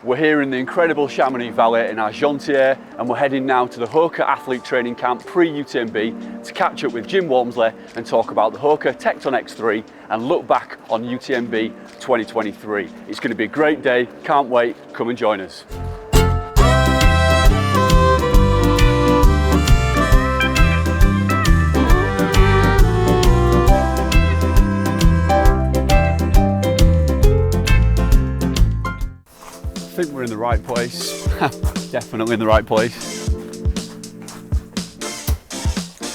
We're here in the incredible Chamonix Valley in Argentière, and we're heading now to the Hoka Athlete Training Camp pre-UTMB to catch up with Jim Walmsley and talk about the Hoka Tecton X3 and look back on UTMB 2023. It's going to be a great day, can't wait, come and join us. I think we're in the right place. Definitely in the right place.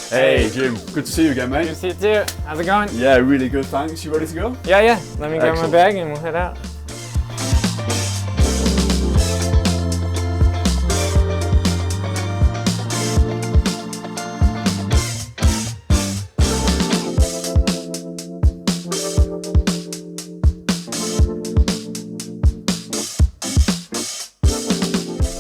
Hey Jim, good to see you again, mate. Good to see you too. How's it going? Yeah, really good, thanks. You ready to go? Yeah. Let me grab my bag and we'll head out.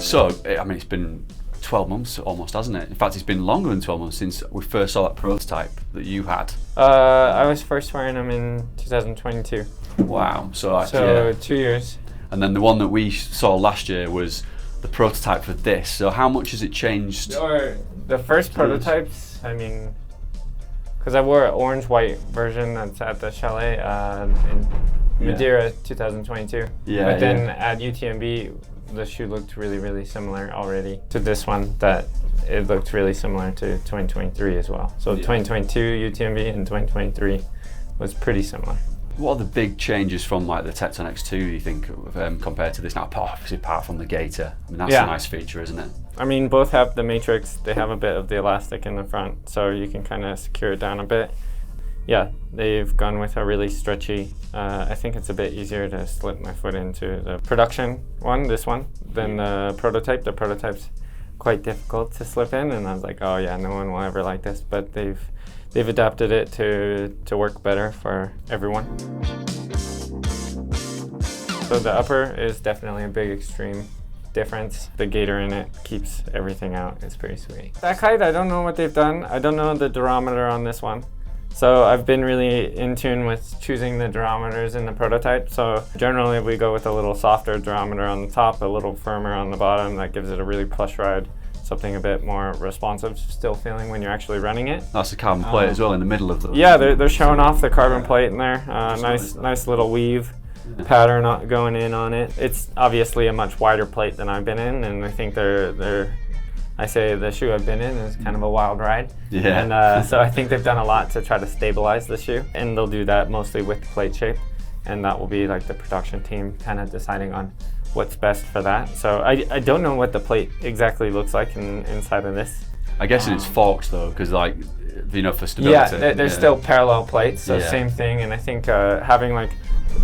So, I mean, it's been 12 months almost, hasn't it? In fact, it's been longer than 12 months since we first saw that prototype that you had. I was first wearing them in 2022. Wow. So 2 years. And then the one that we saw last year was the prototype for this. So how much has it changed? The first prototypes, I mean, because I wore an orange-white version that's at the chalet in Madeira 2022. But then at UTMB, the shoe looked really similar already to this one, that it looked really similar to 2023 as well. So 2022 UTMB and 2023 was pretty similar. What are the big changes from like the Tecton X2 do you think compared to this now? Obviously apart from the gaiter, I mean that's a nice feature, isn't it? I mean both have the matrix, they have a bit of the elastic in the front so you can kind of secure it down a bit. Yeah, they've gone with a really stretchy, I think it's a bit easier to slip my foot into the production one, this one, than the prototype. The prototype's quite difficult to slip in, and I was like, oh yeah, no one will ever like this, but they've adapted it to work better for everyone. So the upper is definitely a big extreme difference. The gaiter in it keeps everything out, it's pretty sweet. Back height, I don't know what they've done. I don't know the durometer on this one. So I've been really in tune with choosing the durometers in the prototype. So generally we go with a little softer durometer on the top, a little firmer on the bottom. That gives it a really plush ride, something a bit more responsive, still feeling when you're actually running it. That's the carbon plate as well in the middle of the... Yeah, they're showing off the carbon plate in there. Nice little weave pattern going in on it. It's obviously a much wider plate than I've been in, and I think I say the shoe I've been in is kind of a wild ride. Yeah. And so I think they've done a lot to try to stabilize the shoe, and they'll do that mostly with the plate shape, and that will be like the production team kind of deciding on what's best for that. So I don't know what the plate exactly looks like inside of this. I guess it's forks though, because like, you know, for stability. Yeah, they're still parallel plates, so same thing, and I think having like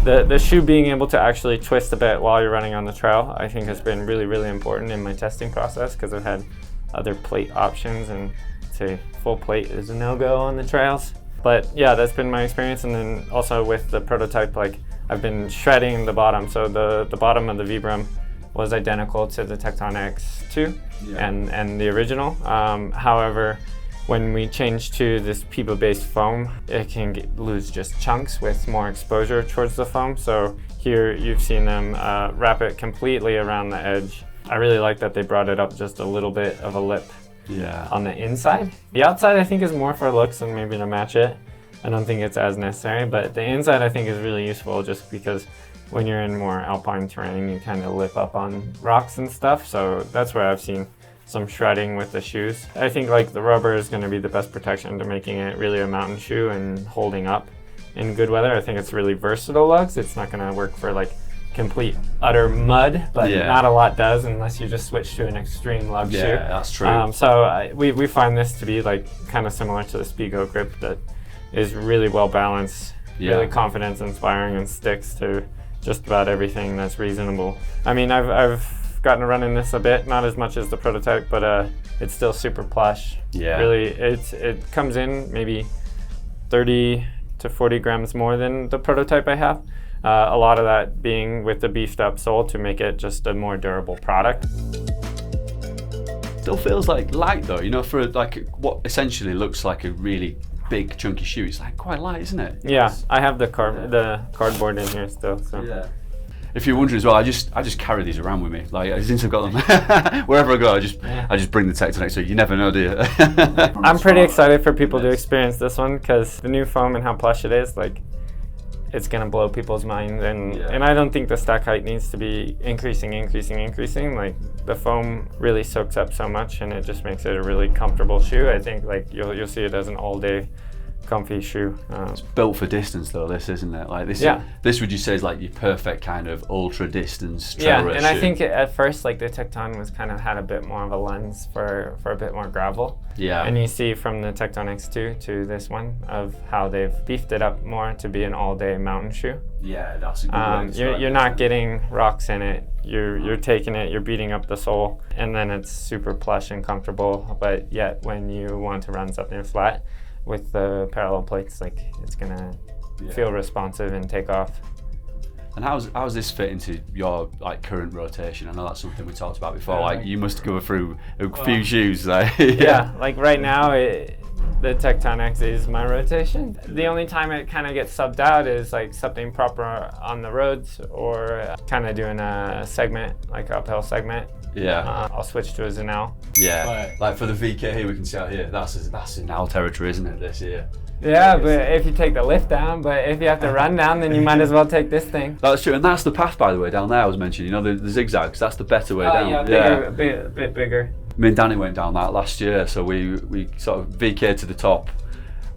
the shoe being able to actually twist a bit while you're running on the trail, I think has been really important in my testing process, because I've had other plate options and say full plate is a no-go on the trails. But yeah, that's been my experience. And then also with the prototype, like I've been shredding the bottom. So the bottom of the Vibram was identical to the Tecton X2 and the original. However, when we change to this PIBA-based foam, it can lose just chunks with more exposure towards the foam. So here you've seen them wrap it completely around the edge. I really like that they brought it up just a little bit of a lip on the inside. The outside I think is more for looks and maybe to match it. I don't think it's as necessary, but the inside I think is really useful just because when you're in more alpine terrain, you kind of lip up on rocks and stuff. So that's where I've seen some shredding with the shoes. I think like the rubber is going to be the best protection to making it really a mountain shoe and holding up in good weather. I think it's really versatile lugs. It's not going to work for like complete utter mud, but not a lot does unless you just switch to an extreme lug shoe. Yeah, that's true. So we find this to be like kind of similar to the Spigo grip that is really well balanced, really confidence inspiring, and sticks to just about everything that's reasonable. I mean, I've gotten to run in this a bit, not as much as the prototype, but it's still super plush. Yeah. Really, it comes in maybe 30 to 40 grams more than the prototype I have. A lot of that being with the beefed up sole to make it just a more durable product. Still feels like light though, you know, for like what essentially looks like a really big chunky shoe. It's like quite light, isn't it? Yeah, I have the cardboard in here still. So. Yeah. If you're wondering as well, I just carry these around with me. Like since I've got them, wherever I go, I just bring the Tecton X. So you never know, do you? I'm pretty excited for people to experience this one because the new foam and how plush it is, like, it's gonna blow people's minds. And I don't think the stack height needs to be increasing. Like the foam really soaks up so much, and it just makes it a really comfortable shoe. I think like you'll see it as an all-day comfy shoe. It's built for distance though, this, isn't it? Like this, this would you say is like your perfect kind of ultra distance trail race and shoe? I think at first like the Tecton was kind of had a bit more of a lens for a bit more gravel. Yeah. And you see from the Tecton X2 to this one of how they've beefed it up more to be an all-day mountain shoe. Yeah, that's a good way. You're not getting rocks in it. You're taking it, you're beating up the sole, and then it's super plush and comfortable. But yet when you want to run something flat, with the parallel plates, like it's gonna feel responsive and take off. And how's this fit into your like current rotation? I know that's something we talked about before. Like you must go through a few shoes. Like, like right now, the Tecton X is my rotation. The only time it kind of gets subbed out is like something proper on the roads or kind of doing a segment, like uphill segment. Yeah. I'll switch to a Zanel. Yeah. Like for the VK here, we can see out here, that's Zanel territory, isn't it, this year? Yeah, but if you take the lift down, but if you have to run down, then you might as well take this thing. That's true, and that's the path, by the way, down there I was mentioning, you know, the zigzags, that's the better way down. Yeah, a bit bigger. Me and Danny went down that last year, so we sort of VK to the top.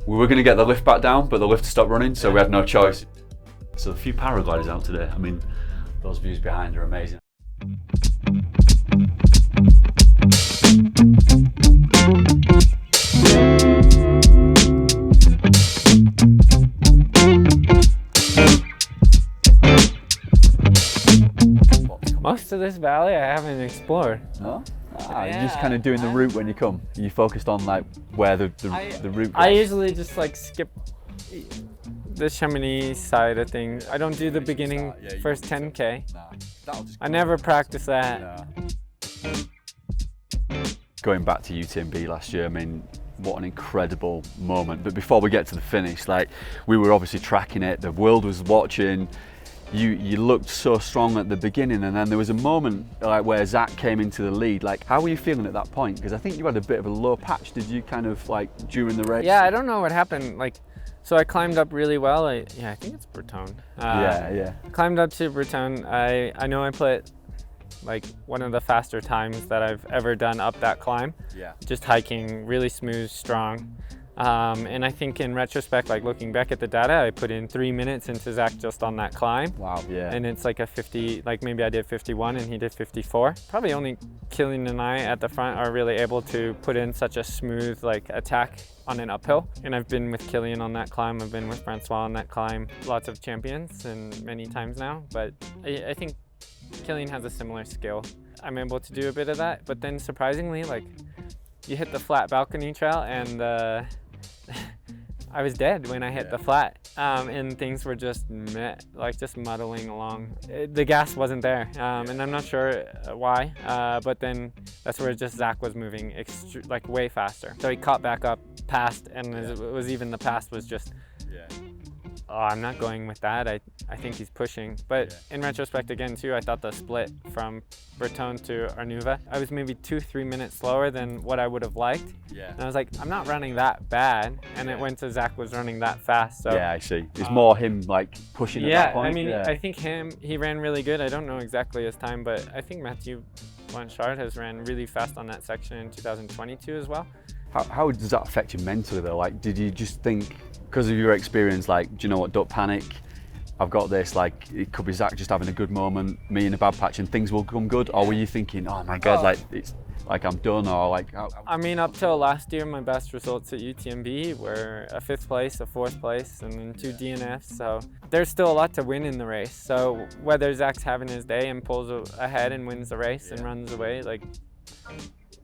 We were going to get the lift back down, but the lift stopped running, so we had no choice. So a few paragliders out today. I mean, those views behind are amazing. Most of this valley I haven't explored. No? You're just kind of doing the route when you come. You focused on like where the route goes. I usually just like skip the Chamonix side of things. I don't do the beginning first 10K. I never practice that. Going back to UTMB last year, I mean, what an incredible moment. But before we get to the finish, like we were obviously tracking it, the world was watching. You looked so strong at the beginning, and then there was a moment like where Zach came into the lead. Like, how were you feeling at that point? Because I think you had a bit of a low patch. Did you kind of like during the race? Yeah, I don't know what happened. Like, so I climbed up really well. I think it's Breton. Climbed up to Breton. I know I put like one of the faster times that I've ever done up that climb. Yeah. Just hiking, really smooth, strong. And I think in retrospect, like looking back at the data, I put in 3 minutes into Zach just on that climb. Wow, yeah. And it's like a 50, like maybe I did 51 and he did 54. Probably only Killian and I at the front are really able to put in such a smooth like attack on an uphill. And I've been with Killian on that climb, I've been with Francois on that climb. Lots of champions and many times now, but I think Killian has a similar skill. I'm able to do a bit of that, but then surprisingly, like you hit the flat balcony trail and I was dead when I hit the flat, and things were just just muddling along. The gas wasn't there, and I'm not sure why, but then that's where just Zach was moving like way faster. So he caught back up, passed, and it was even the pass was just, oh, I'm not going with that. I think he's pushing. But in retrospect again too, I thought the split from Breton to Arnuva, I was maybe 2-3 minutes slower than what I would have liked. Yeah. And I was like, I'm not running that bad. And it went to Zach was running that fast. So yeah, I see. It's more him like pushing at that point. I mean, I think he ran really good. I don't know exactly his time, but I think Mathieu Blanchard has ran really fast on that section in 2022 as well. How does that affect you mentally though? Like, did you just think, because of your experience, like, do you know what, don't panic, I've got this, like, it could be Zach just having a good moment, me in a bad patch and things will come good? Or were you thinking, oh my God, like, it's like I'm done, or like... I mean, up till last year, my best results at UTMB were a 5th place, a 4th place, and then 2 DNFs, so there's still a lot to win in the race. So whether Zach's having his day and pulls ahead and wins the race and runs away, like,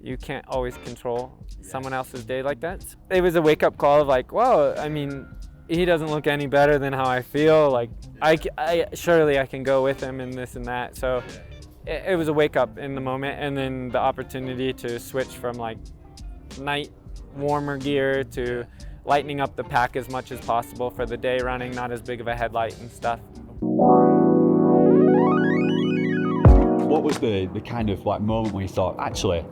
you can't always control someone else's day like that. It was a wake-up call of like, whoa, I mean, he doesn't look any better than how I feel. Like, I surely I can go with him and this and that. So it was a wake-up in the moment, and then the opportunity to switch from like night warmer gear to lightening up the pack as much as possible for the day running, not as big of a headlight and stuff. what was the kind of like moment when you thought, actually,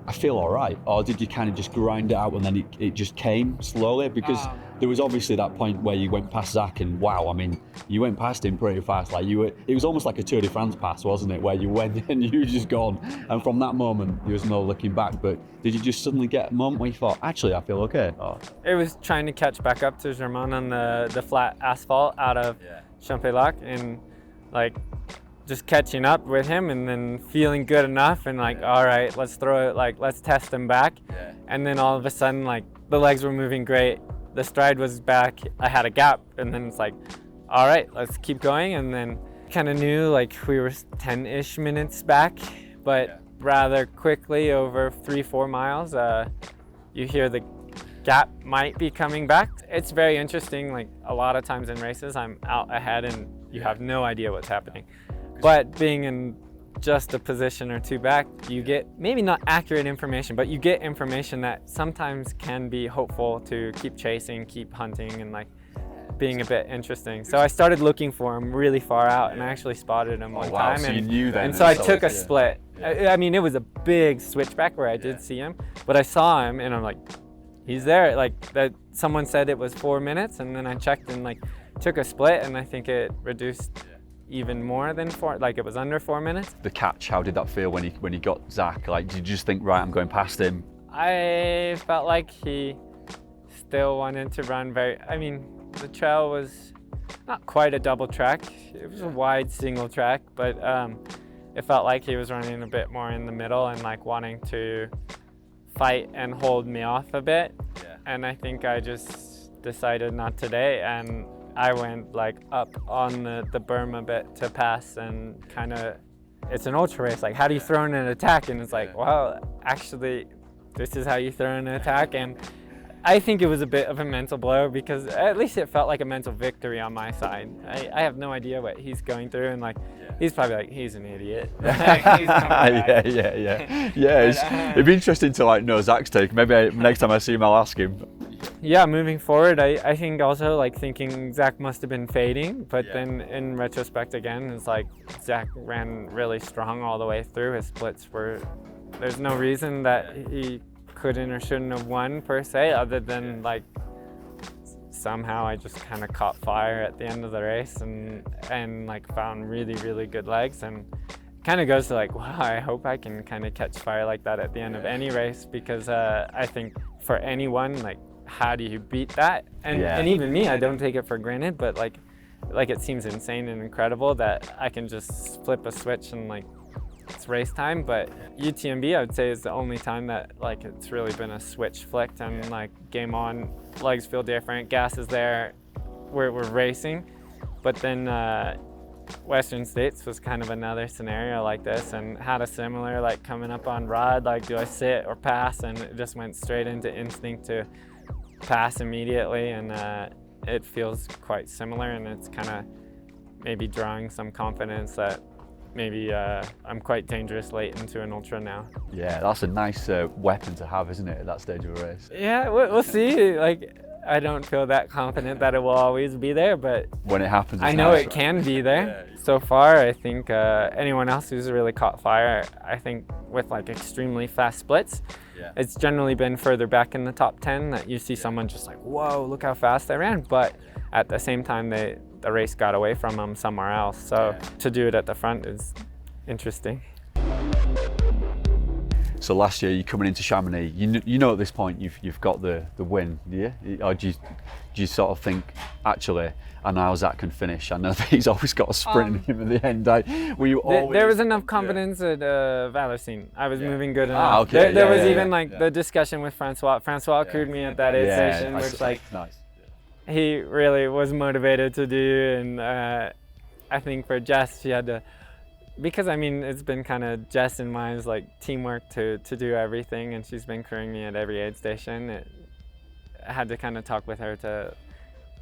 I feel all right? Or did you kind of just grind it out and then it just came slowly? Because there was obviously that point where you went past Zach and wow, I mean, you went past him pretty fast. Like it was almost like a Tour de France pass, wasn't it? Where you went and you were just gone. And from that moment, there was no looking back. But did you just suddenly get a moment where you thought, actually, I feel okay? Or? It was trying to catch back up to Germain on the flat asphalt out of Chamonix and like, just catching up with him and then feeling good enough and like, all right, let's throw it, like, let's test him back. And then all of a sudden, like, the legs were moving great. The stride was back. I had a gap. And then it's like, all right, let's keep going. And then kind of knew like we were 10-ish minutes back, but rather quickly over 3-4 miles, you hear the gap might be coming back. It's very interesting. Like a lot of times in races, I'm out ahead and you have no idea what's happening. But being in just a position or two back, you get maybe not accurate information, but you get information that sometimes can be hopeful to keep chasing, keep hunting, and like being a bit interesting. So I started looking for him really far out, and I actually spotted him one time. So you knew that. And so I took a split. I mean, it was a big switchback where I did see him, but I saw him, and I'm like, he's there. Like that. Someone said it was 4 minutes, and then I checked and like took a split, and I think it reduced even more than 4, like it was under 4 minutes. The catch, how did that feel when he got Zach? Like, did you just think, right, I'm going past him? I felt like he still wanted to run I mean, the trail was not quite a double track. It was a wide single track, but it felt like he was running a bit more in the middle and like wanting to fight and hold me off a bit. And I think I just decided not today, and I went like up on the berm a bit to pass, and kind of, it's an ultra race. Like, how do you throw in an attack? And it's like, well, actually, this is how you throw in an attack. And I think it was a bit of a mental blow, because at least it felt like a mental victory on my side. I have no idea what he's going through, and like, he's probably like, he's an idiot. Yeah. It'd be interesting to like know Zach's take. Maybe next time I see him, I'll ask him. Yeah, moving forward, I think also like thinking Zach must have been fading, but then in retrospect again, it's like Zach ran really strong all the way through. His splits were, there's no reason that he couldn't or shouldn't have won per se, other than like somehow I just kind of caught fire at the end of the race and like found really, really good legs, and kind of goes to like, wow, I hope I can kind of catch fire like that at the end of any race, because I think for anyone, like, how do you beat that? And even me, I don't take it for granted, but like it seems insane and incredible that I can just flip a switch and like it's race time. But UTMB, I would say, is the only time that like it's really been a switch flicked and like game on, legs feel different, gas is there, we're racing. But then Western States was kind of another scenario like this, and had a similar like coming up on rod, like do I sit or pass, and it just went straight into instinct to pass immediately, and it feels quite similar, and it's kind of maybe drawing some confidence that maybe I'm quite dangerous late into an ultra now. Yeah, that's a nice weapon to have, isn't it, at that stage of a race? Yeah, we'll see. Like, I don't feel that confident that it will always be there, but when it happens, I know it can be there. So far, I think anyone else who's really caught fire, I think with like extremely fast splits, it's generally been further back in the top 10 that you see someone just like, whoa, look how fast I ran. But at the same time, the race got away from them somewhere else. So to do it at the front is interesting. So last year, you're coming into Chamonix. You know at this point you've got the win, do you? Or do you sort of think, actually, I know how Zach can finish. I know that he's always got a sprint in him at the end. Were you always? There was enough confidence at Valencine. I was moving good enough. There was even the discussion with Francois. Francois crewed me at that aid station, which like he really was motivated to do. And I think for Jess, she had to. Because I mean, it's been kind of Jess and mine's like teamwork to do everything, and she's been crewing me at every aid station. I had to kind of talk with her to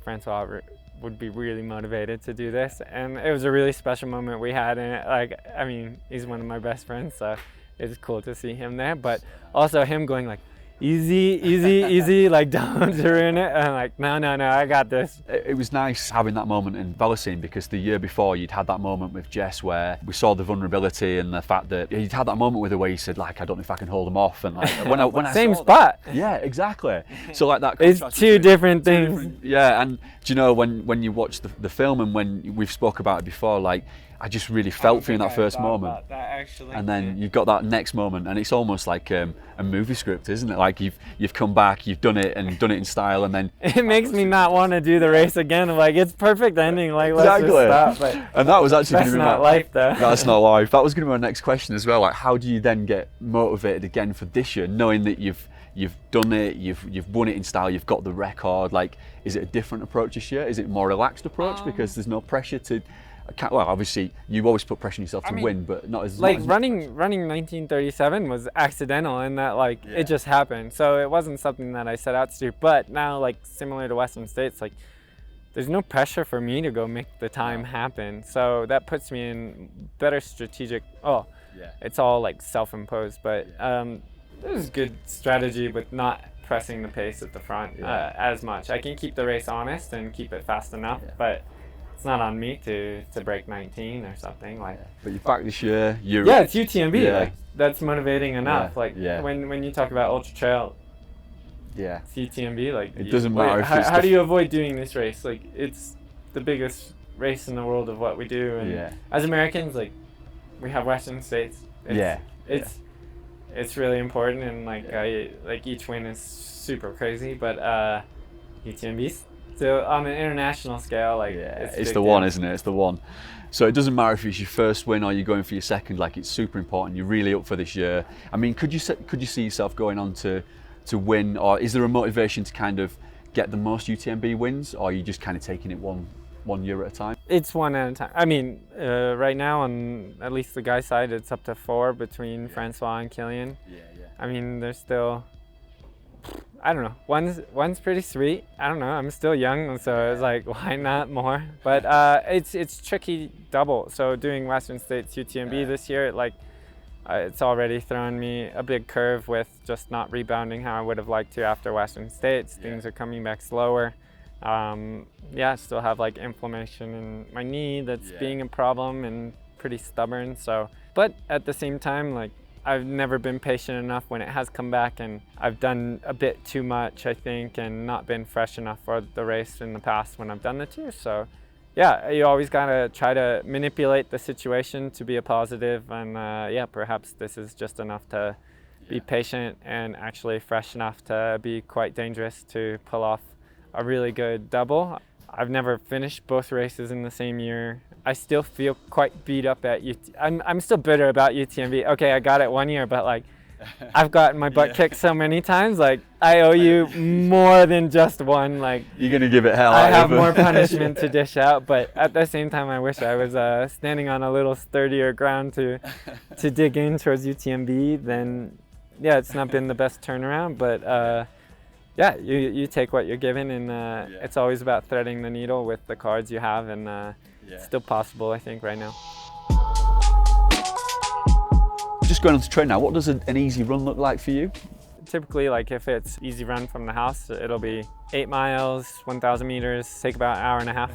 Francois would be really motivated to do this, and it was a really special moment we had. And like, I mean, he's one of my best friends, so it's cool to see him there. But also him going like, easy, like don't ruin it. And I'm like, no, I got this. It was nice having that moment in Valacine, because the year before you'd had that moment with Jess where we saw the vulnerability and the fact that you'd had that moment with her where you said, like, I don't know if I can hold them off. And like, when I same saw spot. That, yeah, exactly. So like that. It's two different things. Yeah, and do you know when you watch the film, and when we've spoke about it before, like, I just really felt for you in that first moment. That actually, and then you've got that next moment, and it's almost like a movie script, isn't it? Like you've come back, you've done it, and done it in style, and then it makes me not want to do the race again. Like, it's perfect ending. Like, let's just stop. But and that was actually that's not life, though. That's not life. That was going to be my next question as well. Like, how do you then get motivated again for this year, knowing that you've done it, you've won it in style, you've got the record? Like, is it a different approach this year? Is it a more relaxed approach because there's no pressure to? Well, obviously you always put pressure on yourself to win, but not as like not as running 1937 was accidental in that, like, it just happened. So it wasn't something that I set out to do. But now, like, similar to Western States, like, there's no pressure for me to go make the time happen. So that puts me in better strategic. It's all like self-imposed, but there's good strategy with not pressing the pace at the front as much. I can keep the race honest and keep it fast enough, but it's not on me to break 19 or something. Like, but you're back this year. It's UTMB. Like, that's motivating enough. Like, when you talk about ultra trail, it's UTMB. Like, it doesn't matter. How do you avoid doing this race? Like, it's the biggest race in the world of what we do. And as Americans, like, we have Western States. It's really important, and like each win is super crazy, but UTMB's still on an international scale. Like, it's the one, isn't it? It's the one. So it doesn't matter if it's your first win or you're going for your second. Like, it's super important. You're really up for this year. I mean, could you see yourself going on to win, or is there a motivation to kind of get the most UTMB wins, or are you just kind of taking it one year at a time? It's one at a time. I mean, right now on at least the guy side, it's up to 4 between Francois and Killian. I mean, there's still, I don't know. One's pretty sweet. I don't know. I'm still young, so it's like, why not more? But it's tricky double. So doing Western States UTMB this year, it's already thrown me a big curve with just not rebounding how I would have liked to after Western States. Things are coming back slower. I still have like inflammation in my knee that's being a problem and pretty stubborn. So, but at the same time, like, I've never been patient enough when it has come back, and I've done a bit too much, I think, and not been fresh enough for the race in the past when I've done the tour. So you always gotta try to manipulate the situation to be a positive, and perhaps this is just enough to be patient and actually fresh enough to be quite dangerous to pull off a really good double. I've never finished both races in the same year. I still feel quite beat up at I'm still bitter about UTMB. Okay, I got it one year, but like, I've gotten my butt kicked so many times. Like, I owe you more than just one. Like, you're gonna give it hell. I have more punishment to dish out, but at the same time, I wish I was standing on a little sturdier ground to dig in towards UTMB. Then, it's not been the best turnaround, but. You take what you're given, and it's always about threading the needle with the cards you have, and it's still possible, I think, right now. Just going on to train now, what does an easy run look like for you? Typically, like, if it's easy run from the house, it'll be 8 miles, 1,000 meters, take about an hour and a half.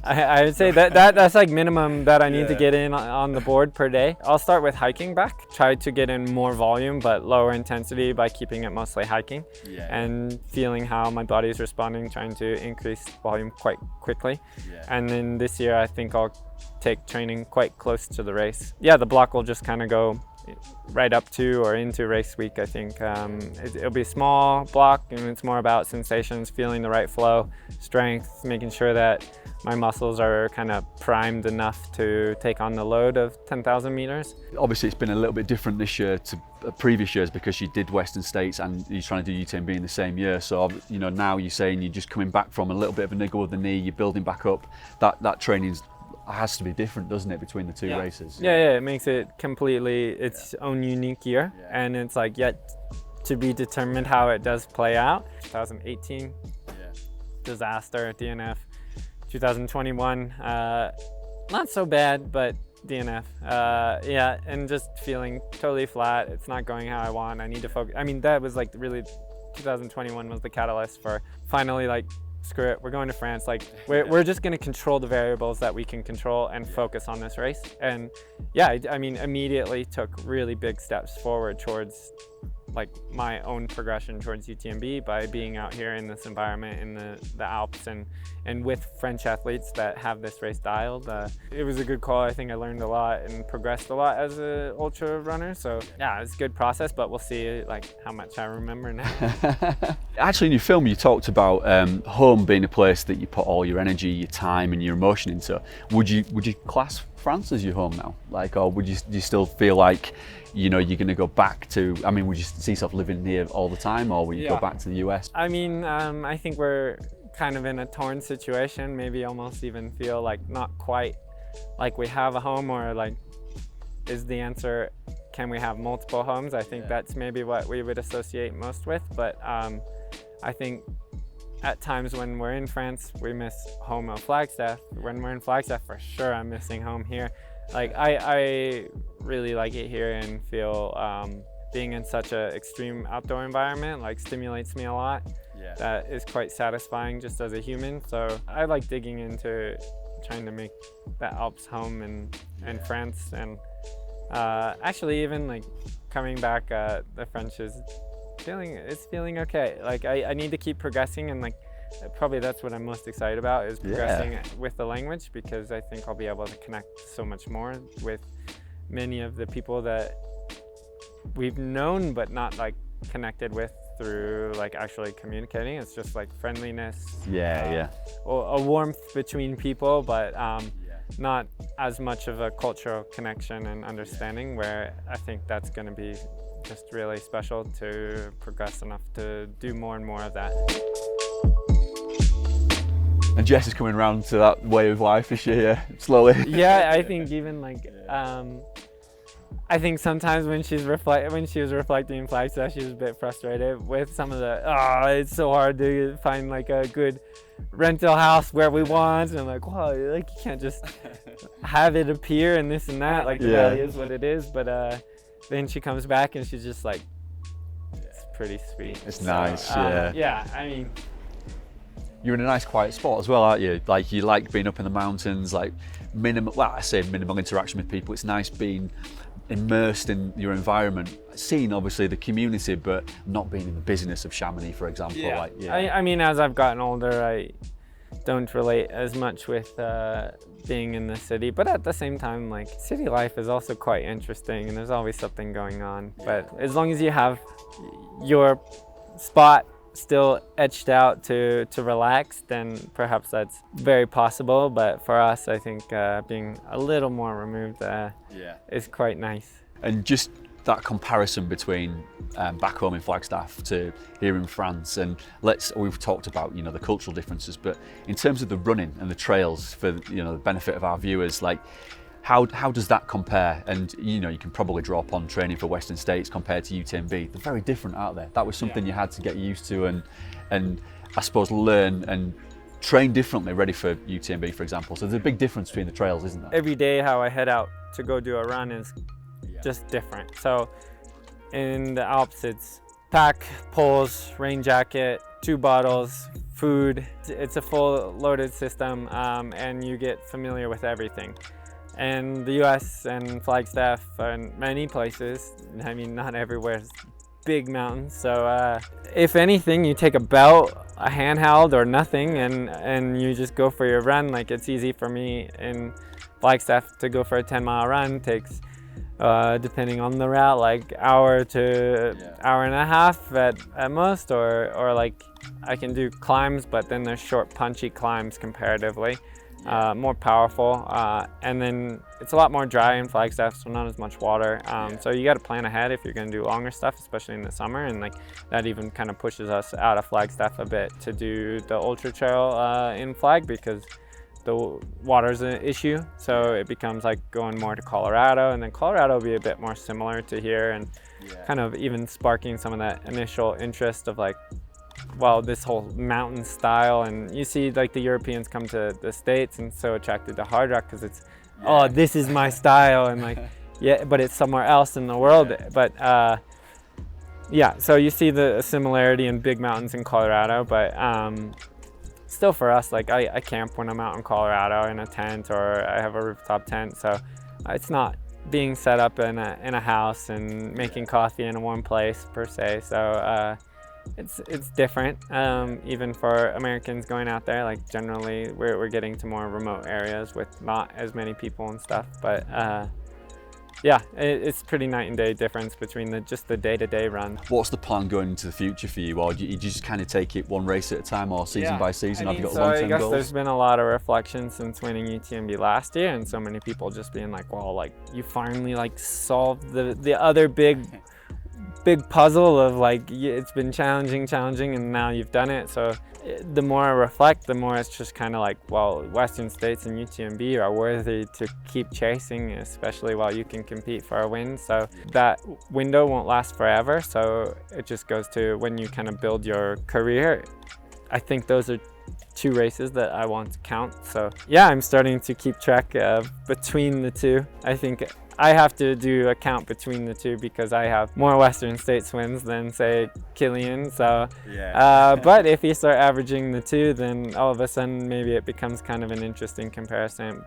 I would say that's like minimum that I need to get in on the board per day. I'll start with hiking back, try to get in more volume but lower intensity by keeping it mostly hiking, and feeling how my body is responding, trying to increase volume quite quickly. And then this year I think I'll take training quite close to the race. The block will just kind of go right up to or into race week, I think. It'll be a small block, and it's more about sensations, feeling the right flow, strength, making sure that my muscles are kind of primed enough to take on the load of 10,000 meters. Obviously, it's been a little bit different this year to previous years because you did Western States and you're trying to do UTMB in the same year. So, now you're saying you're just coming back from a little bit of a niggle with the knee, you're building back up. That training has to be different, doesn't it, between the two races? It makes it completely its own unique year, and it's like yet to be determined how it does play out. 2018, disaster at DNF. 2021, not so bad, but DNF. Yeah, and just feeling totally flat. It's not going how I want. I need to focus. I mean, that was like really 2021 was the catalyst for finally like, screw it, we're going to France. Like we're just going to control the variables that we can control and focus on this race. And yeah, I mean, immediately took really big steps forward towards like my own progression towards UTMB by being out here in this environment in the Alps and with French athletes that have this race dialed. It was a good call. I think I learned a lot and progressed a lot as an ultra runner. So yeah, it's a good process, but we'll see like how much I remember now. Actually, in your film, you talked about home being a place that you put all your energy, your time, and your emotion into. Would you class France as your home now? Like, or do you still feel like, you know, you're going to go back to, I mean, would you see yourself living here all the time, or will you go back to the US? I mean, I think we're kind of in a torn situation, maybe almost even feel like not quite like we have a home, or like, is the answer, can we have multiple homes? I think that's maybe what we would associate most with, but I think at times when we're in France, we miss home at Flagstaff. When we're in Flagstaff, for sure, I'm missing home here. Like, I really like it here and feel being in such an extreme outdoor environment like stimulates me a lot. Yeah. That is quite satisfying just as a human. So I like digging into trying to make the Alps home and France. And actually even like coming back, the French is feeling okay. Like I need to keep progressing, and like probably that's what I'm most excited about is progressing with the language, because I think I'll be able to connect so much more with many of the people that we've known but not like connected with through like actually communicating. It's just like friendliness, or a warmth between people, but not as much of a cultural connection and understanding, where I think that's going to be just really special to progress enough to do more and more of that. And Jess is coming around to that way of life, is she? Slowly. Yeah, I think even like I think sometimes when she was reflecting in Flagstaff, she was a bit frustrated with some of the, it's so hard to find like a good rental house where we want, and I'm like, wow, like you can't just have it appear and this and that, like the valley is what it is. But then she comes back and she's just like, it's pretty sweet. It's nice, yeah, I mean, you're in a nice quiet spot as well, aren't you? Like, you like being up in the mountains, like minimal interaction with people. It's nice being immersed in your environment, seeing obviously the community, but not being in the business of Chamonix, for example. I mean, as I've gotten older, I don't relate as much with being in the city, but at the same time, like, city life is also quite interesting and there's always something going on. But as long as you have your spot still etched out to relax, then perhaps that's very possible. But for us, I think being a little more removed is quite nice. And just that comparison between back home in Flagstaff to here in France, and we've talked about, you know, the cultural differences, but in terms of the running and the trails, for, you know, the benefit of our viewers, like how does that compare? And, you know, you can probably draw upon training for Western States compared to UTMB. They're very different, aren't they? That was something you had to get used to and I suppose learn and train differently, ready for UTMB, for example. So there's a big difference between the trails, isn't there? Every day how I head out to go do a run is just different. So in the Alps, it's pack, poles, rain jacket, 2 bottles, food. It's a full loaded system, and you get familiar with everything. And the US and Flagstaff and many places, I mean, not everywhere is big mountains. So if anything, you take a belt, a handheld or nothing, and you just go for your run. Like, it's easy for me in Flagstaff to go for a 10-mile run. Takes, depending on the route, like hour to hour and a half at most, or like I can do climbs, but then they're short, punchy climbs comparatively. More powerful, and then it's a lot more dry in Flagstaff, so not as much water. So you got to plan ahead if you're going to do longer stuff, especially in the summer, and like that even kind of pushes us out of Flagstaff a bit to do the ultra trail in Flag, because the water's an issue. So it becomes like going more to Colorado, and then Colorado will be a bit more similar to here, and kind of even sparking some of that initial interest of like, well, this whole mountain style. And you see like the Europeans come to the States and so attracted to hard rock because it's oh, this is my style, and like, yeah, but it's somewhere else in the world. But yeah, so you see the similarity in big mountains in Colorado, but still for us, like I camp when I'm out in Colorado in a tent, or I have a rooftop tent, so it's not being set up in a house and making coffee in a warm place per se. So it's different, even for Americans going out there. Like generally we're getting to more remote areas with not as many people and stuff, but yeah, it's pretty night and day difference between just the day-to-day run. What's the plan going into the future for you? Or do you just kind of take it one race at a time, or season by season? Have you got long-term goals? I guess there's been a lot of reflection since winning UTMB last year, and so many people just being like, well, like you finally like solved the other big puzzle of like, it's been challenging, and now you've done it. So the more I reflect, the more it's just kind of like, well, Western States and UTMB are worthy to keep chasing, especially while you can compete for a win. So that window won't last forever. So it just goes to when you kind of build your career. I think those are 2 races that I want to count. So yeah, I'm starting to keep track between the 2. I think I have to do a count between the 2 because I have more Western States wins than say Killian. So, but if you start averaging the 2, then all of a sudden maybe it becomes kind of an interesting comparison.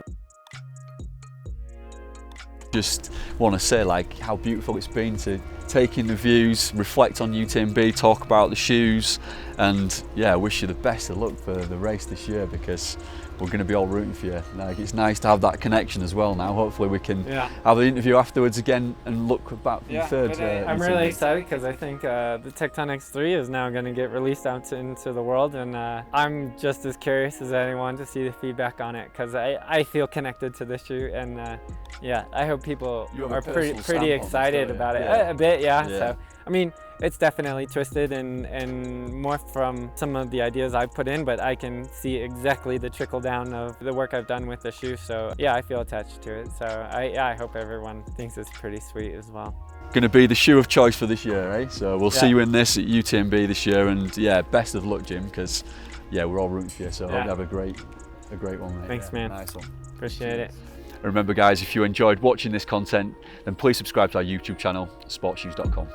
Just want to say like how beautiful it's been to take in the views, reflect on UTMB, talk about the shoes, and yeah, I wish you the best of luck for the race this year, because we're going to be all rooting for you. Like, it's nice to have that connection as well now. Hopefully we can have the interview afterwards again and look back from third. I'm really excited because I think the Tecton X3 is now going to get released out into the world, and I'm just as curious as anyone to see the feedback on it, because I feel connected to the shoe, and yeah, I hope people are pretty excited about it. A bit, yeah. So I mean, it's definitely twisted and more from some of the ideas I've put in, but I can see exactly the trickle down of the work I've done with the shoe. So yeah, I feel attached to it. So I hope everyone thinks it's pretty sweet as well. Going to be the shoe of choice for this year, eh? So we'll see you in this at UTMB this year, and yeah, best of luck, Jim, because yeah, we're all rooting for you. So I hope you have a great one, mate. Thanks, man. Nice one. Appreciate it. And remember, guys, if you enjoyed watching this content, then please subscribe to our YouTube channel, SportsShoes.com.